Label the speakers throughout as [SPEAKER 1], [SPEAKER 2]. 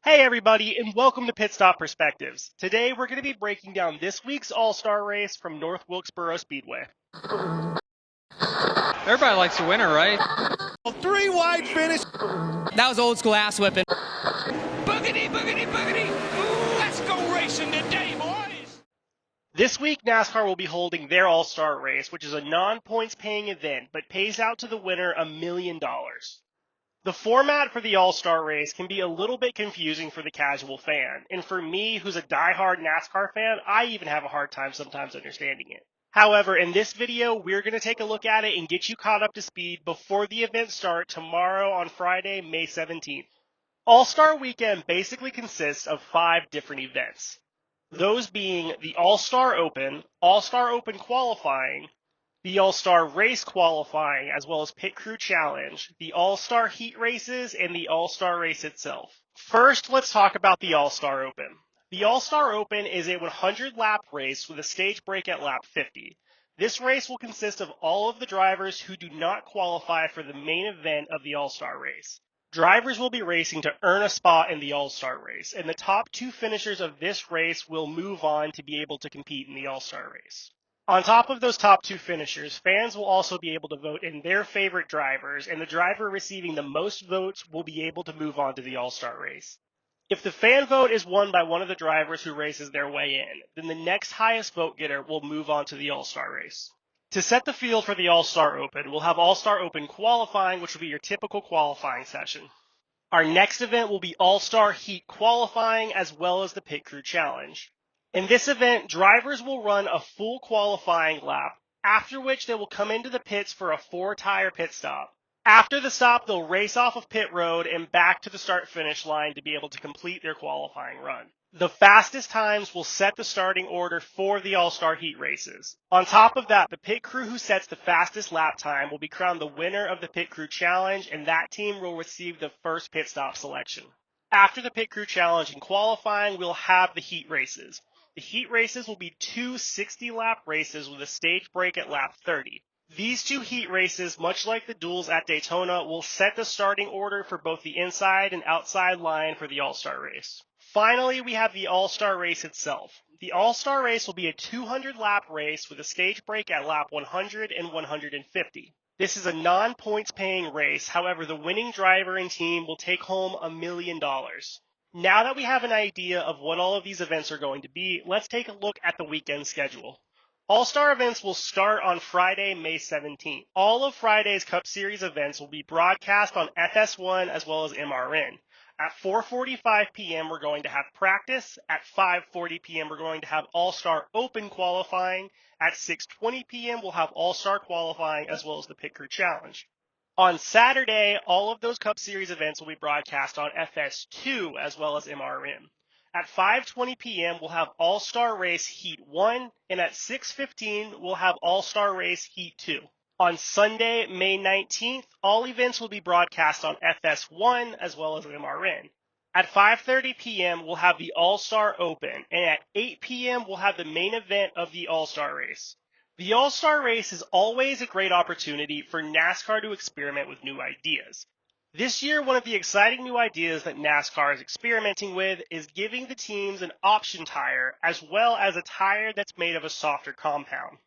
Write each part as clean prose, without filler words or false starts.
[SPEAKER 1] Hey everybody, and welcome to Pit Stop Perspectives. Today we're going to be breaking down this week's All-Star Race from North Wilkesboro Speedway.
[SPEAKER 2] Everybody likes a winner, right?
[SPEAKER 3] Three wide finish.
[SPEAKER 4] That was old school ass whipping.
[SPEAKER 3] Boogity, boogity, boogity. Ooh, let's go racing today, boys.
[SPEAKER 1] This week, NASCAR will be holding their All-Star Race, which is a non-points paying event, but pays out to the winner $1 million. The format for the All-Star Race can be a little bit confusing for the casual fan, and for me, who's a die-hard NASCAR fan, I even have a hard time sometimes understanding it. However, in this video, we're going to take a look at it and get you caught up to speed before the events start tomorrow on Friday, May 17th. All-Star Weekend basically consists of 5 different events. Those being the All-Star Open Qualifying, the All-Star Race Qualifying, as well as Pit Crew Challenge, the All-Star Heat Races, and the All-Star Race itself. First, let's talk about the All-Star Open. The All-Star Open is a 100-lap race with a stage break at lap 50. This race will consist of all of the drivers who do not qualify for the main event of the All-Star Race. Drivers will be racing to earn a spot in the All-Star Race, and the top 2 finishers of this race will move on to be able to compete in the All-Star Race. On top of those top 2 finishers, fans will also be able to vote in their favorite drivers, and the driver receiving the most votes will be able to move on to the All-Star Race. If the fan vote is won by one of the drivers who races their way in, then the next highest vote getter will move on to the All-Star Race. To set the field for the All-Star Open, we'll have All-Star Open Qualifying, which will be your typical qualifying session. Our next event will be All-Star Heat Qualifying, as well as the Pit Crew Challenge. In this event, drivers will run a full qualifying lap, after which they will come into the pits for a 4-tire pit stop. After the stop, they'll race off of pit road and back to the start-finish line to be able to complete their qualifying run. The fastest times will set the starting order for the All-Star Heat races. On top of that, the pit crew who sets the fastest lap time will be crowned the winner of the Pit Crew Challenge, and that team will receive the first pit stop selection. After the Pit Crew Challenge and qualifying, we'll have the Heat races. The Heat races will be 2 60-lap races with a stage break at lap 30. These 2 heat races, much like the duels at Daytona, will set the starting order for both the inside and outside line for the All-Star Race. Finally, we have the All-Star Race itself. The All-Star Race will be a 200-lap race with a stage break at lap 100 and 150. This is a non-points paying race, however, the winning driver and team will take home $1 million. Now that we have an idea of what all of these events are going to be, let's take a look at the weekend schedule. All-Star events will start on Friday, May 17th. All of Friday's Cup Series events will be broadcast on FS1 as well as MRN. At 4:45 p.m., we're going to have practice. At 5:40 p.m., we're going to have All-Star Open qualifying. At 6:20 p.m., we'll have All-Star qualifying as well as the Pit Crew Challenge. On Saturday, all of those Cup Series events will be broadcast on FS2 as well as MRN. At 5:20 p.m., we'll have All-Star Race Heat 1, and at 6:15, we'll have All-Star Race Heat 2. On Sunday, May 19th, all events will be broadcast on FS1 as well as MRN. At 5:30 p.m., we'll have the All-Star Open, and at 8 p.m., we'll have the main event of the All-Star Race. The All-Star Race is always a great opportunity for NASCAR to experiment with new ideas. This year, one of the exciting new ideas that NASCAR is experimenting with is giving the teams an option tire as well as a tire that's made of a softer compound.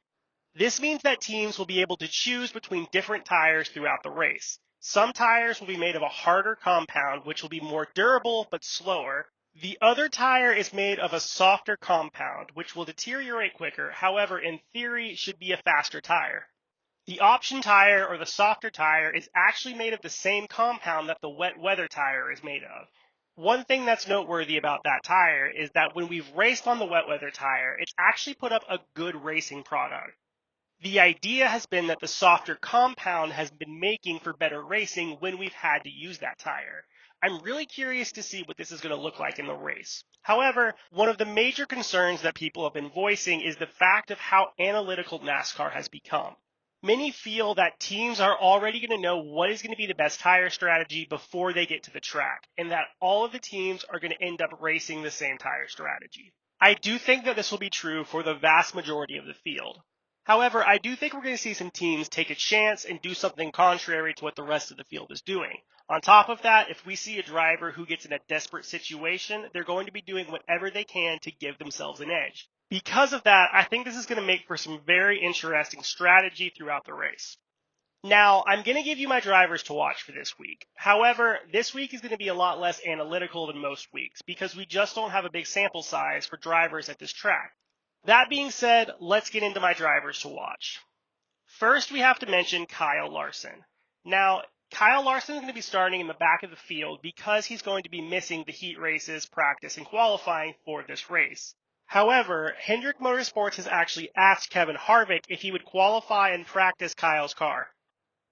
[SPEAKER 1] This means that teams will be able to choose between different tires throughout the race. Some tires will be made of a harder compound, which will be more durable but slower. The other tire is made of a softer compound, which will deteriorate quicker, however, in theory, should be a faster tire. The option tire, or the softer tire, is actually made of the same compound that the wet weather tire is made of. One thing that's noteworthy about that tire is that when we've raced on the wet weather tire, it's actually put up a good racing product. The idea has been that the softer compound has been making for better racing when we've had to use that tire. I'm really curious to see what this is going to look like in the race. However, one of the major concerns that people have been voicing is the fact of how analytical NASCAR has become. Many feel that teams are already going to know what is going to be the best tire strategy before they get to the track, and that all of the teams are going to end up racing the same tire strategy. I do think that this will be true for the vast majority of the field. However, I do think we're going to see some teams take a chance and do something contrary to what the rest of the field is doing. On top of that, if we see a driver who gets in a desperate situation, they're going to be doing whatever they can to give themselves an edge. Because of that, I think this is going to make for some very interesting strategy throughout the race. Now, I'm going to give you my drivers to watch for this week. However, this week is going to be a lot less analytical than most weeks because we just don't have a big sample size for drivers at this track. That being said, let's get into my drivers to watch. First, we have to mention Kyle Larson. Now, Kyle Larson is going to be starting in the back of the field because he's going to be missing the heat races, practice, and qualifying for this race. However, Hendrick Motorsports has actually asked Kevin Harvick if he would qualify and practice Kyle's car.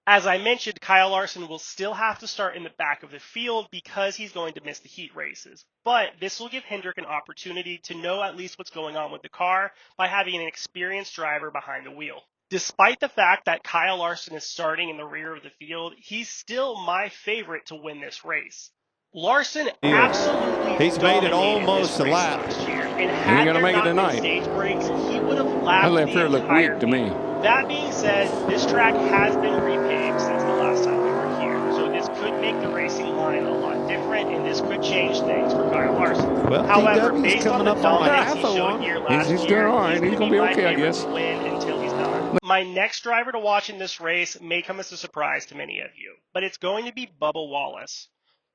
[SPEAKER 1] As I mentioned, Kyle Larson will still have to start in the back of the field because he's going to miss the heat races. But this will give Hendrick an opportunity to know at least what's going on with the car by having an experienced driver behind the wheel. Despite the fact that Kyle Larson is starting in the rear of the field, he's still my favorite to win this race. Larson absolutely
[SPEAKER 2] He's made it
[SPEAKER 1] dominated
[SPEAKER 2] almost
[SPEAKER 1] this
[SPEAKER 2] a
[SPEAKER 1] race
[SPEAKER 2] lap.
[SPEAKER 1] last year, and
[SPEAKER 5] He
[SPEAKER 1] had
[SPEAKER 5] ain't gonna
[SPEAKER 1] there
[SPEAKER 5] make it
[SPEAKER 1] not been
[SPEAKER 5] tonight.
[SPEAKER 1] stage breaks, he would have lapped
[SPEAKER 5] That left
[SPEAKER 1] the
[SPEAKER 5] here looked
[SPEAKER 1] entire
[SPEAKER 5] weak to me.
[SPEAKER 1] field. That being said, this track has been repaved since the last time we were here, so this could make the racing line a lot different, and this could change things for Kyle Larson.
[SPEAKER 2] Well,
[SPEAKER 1] However,
[SPEAKER 2] DW's
[SPEAKER 1] based on
[SPEAKER 2] coming
[SPEAKER 1] the
[SPEAKER 2] up on
[SPEAKER 1] dominance
[SPEAKER 2] half
[SPEAKER 1] he
[SPEAKER 2] of
[SPEAKER 1] showed
[SPEAKER 2] one.
[SPEAKER 1] here last
[SPEAKER 5] He's
[SPEAKER 1] year,
[SPEAKER 5] doing all right.
[SPEAKER 1] he's
[SPEAKER 5] He's
[SPEAKER 1] going to
[SPEAKER 5] gonna
[SPEAKER 1] be
[SPEAKER 5] be
[SPEAKER 1] my
[SPEAKER 5] okay, I
[SPEAKER 1] favorite
[SPEAKER 5] guess.
[SPEAKER 1] to win until he's done. My next driver to watch in this race may come as a surprise to many of you, but it's going to be Bubba Wallace.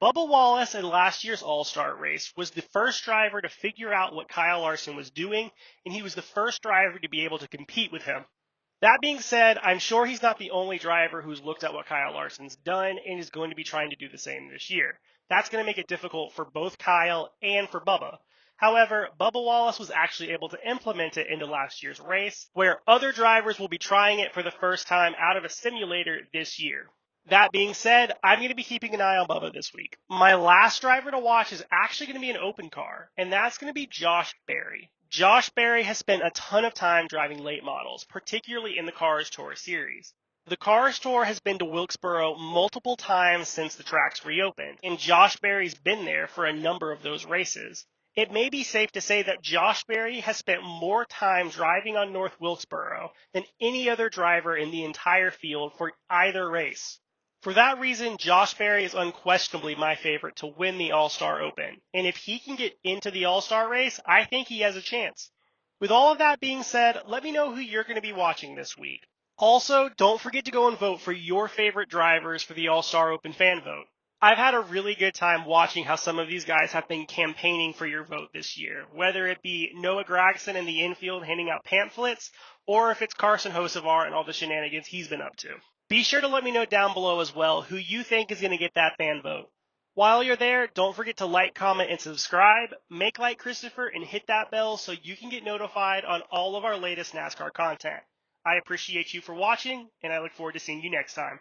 [SPEAKER 1] Bubba Wallace in last year's All-Star Race was the first driver to figure out what Kyle Larson was doing, and he was the first driver to be able to compete with him. That being said, I'm sure he's not the only driver who's looked at what Kyle Larson's done and is going to be trying to do the same this year. That's going to make it difficult for both Kyle and for Bubba. However, Bubba Wallace was actually able to implement it into last year's race, where other drivers will be trying it for the first time out of a simulator this year. That being said, I'm going to be keeping an eye on Bubba this week. My last driver to watch is actually going to be an open car, and that's going to be Josh Berry. Josh Berry has spent a ton of time driving late models, particularly in the Cars Tour series. The Cars Tour has been to Wilkesboro multiple times since the tracks reopened, and Josh Berry's been there for a number of those races. It may be safe to say that Josh Berry has spent more time driving on North Wilkesboro than any other driver in the entire field for either race. For that reason, Josh Berry is unquestionably my favorite to win the All-Star Open, and if he can get into the All-Star race, I think he has a chance. With all of that being said, let me know who you're going to be watching this week. Also, don't forget to go and vote for your favorite drivers for the All-Star Open fan vote. I've had a really good time watching how some of these guys have been campaigning for your vote this year, whether it be Noah Gragson in the infield handing out pamphlets, or if it's Carson Hocevar and all the shenanigans he's been up to. Be sure to let me know down below as well who you think is going to get that fan vote. While you're there, don't forget to like, comment, and subscribe. Make like Christopher and hit that bell so you can get notified on all of our latest NASCAR content. I appreciate you for watching, and I look forward to seeing you next time.